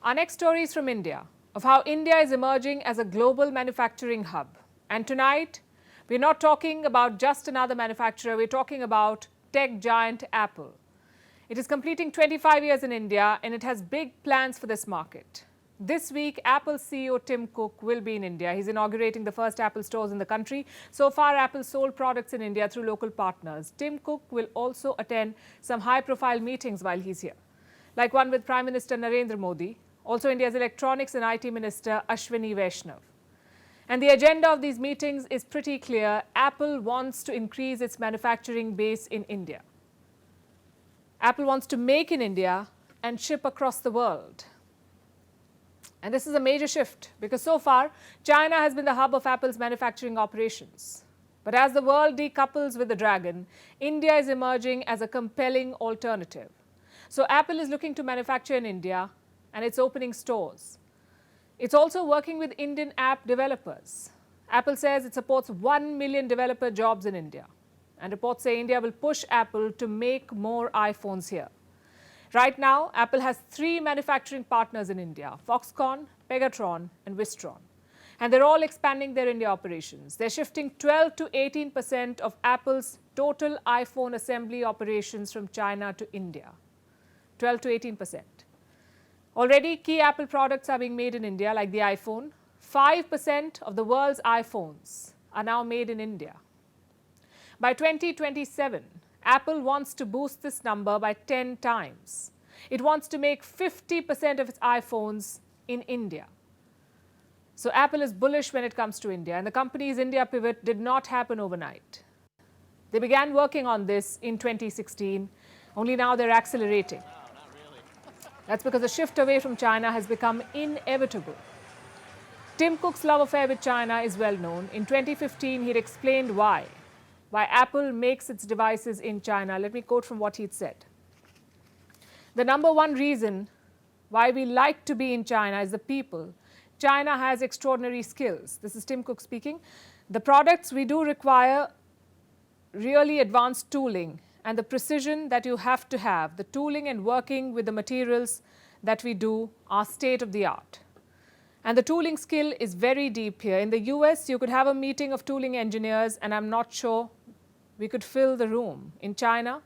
Our next story is from India, of how India is emerging as a global manufacturing hub. And tonight, we're not talking about just another manufacturer, we're talking about tech giant Apple. It is completing 25 years in India and it has big plans for this market. This week, Apple CEO Tim Cook will be in India. He's inaugurating the first Apple stores in the country. So far, Apple sold products in India through local partners. Tim Cook will also attend some high-profile meetings while he's here, like one with Prime Minister Narendra Modi, also India's Electronics and IT Minister Ashwini Vaishnav. And the agenda of these meetings is pretty clear. Apple wants to increase its manufacturing base in India. Apple wants to make in India and ship across the world. And this is a major shift because so far, China has been the hub of Apple's manufacturing operations. But as the world decouples with the dragon, India is emerging as a compelling alternative. So Apple is looking to manufacture in India and it's opening stores. It's also working with Indian app developers. Apple says it supports 1 million developer jobs in India. And reports say India will push Apple to make more iPhones here. Right now, Apple has 3 manufacturing partners in India, Foxconn, Pegatron and Wistron. And they're all expanding their India operations. They're shifting 12 to 18% of Apple's total iPhone assembly operations from China to India. 12 to 18%. Already, key Apple products are being made in India, like the iPhone. 5% of the world's iPhones are now made in India. By 2027, Apple wants to boost this number by 10 times. It wants to make 50% of its iPhones in India. So Apple is bullish when it comes to India, and the company's India pivot did not happen overnight. They began working on this in 2016, only now they're accelerating. That's because the shift away from China has become inevitable. Tim Cook's love affair with China is well known. In 2015, he'd explained why Apple makes its devices in China. Let me quote from what he'd said. The number one reason why we like to be in China is the people. China has extraordinary skills. This is Tim Cook speaking. The products we do require really advanced tooling and the precision that you have to have. The tooling and working with the materials that we do are state of the art. And the tooling skill is very deep here. In the US, you could have a meeting of tooling engineers and I'm not sure we could fill the room. In China,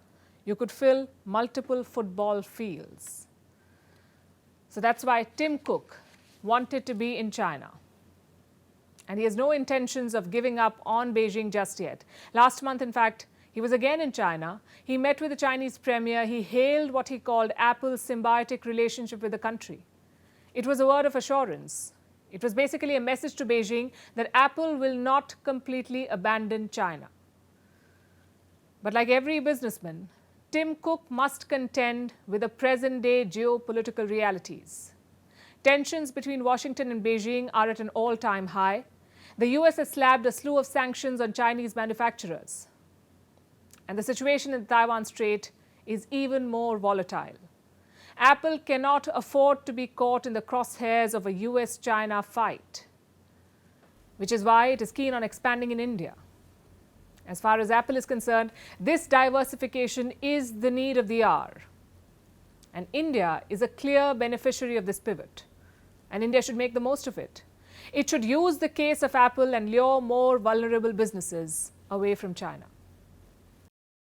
you could fill multiple football fields. So that's why Tim Cook wanted to be in China. And he has no intentions of giving up on Beijing just yet. Last month, in fact, he was again in China. He met with the Chinese premier. He hailed what he called Apple's symbiotic relationship with the country. It was a word of assurance. It was basically a message to Beijing that Apple will not completely abandon China. But like every businessman, Tim Cook must contend with the present-day geopolitical realities. Tensions between Washington and Beijing are at an all-time high. The US has slapped a slew of sanctions on Chinese manufacturers. And the situation in the Taiwan Strait is even more volatile. Apple cannot afford to be caught in the crosshairs of a US-China fight, which is why it is keen on expanding in India. As far as Apple is concerned, this diversification is the need of the hour. And India is a clear beneficiary of this pivot. And India should make the most of it. It should use the case of Apple and lure more vulnerable businesses away from China.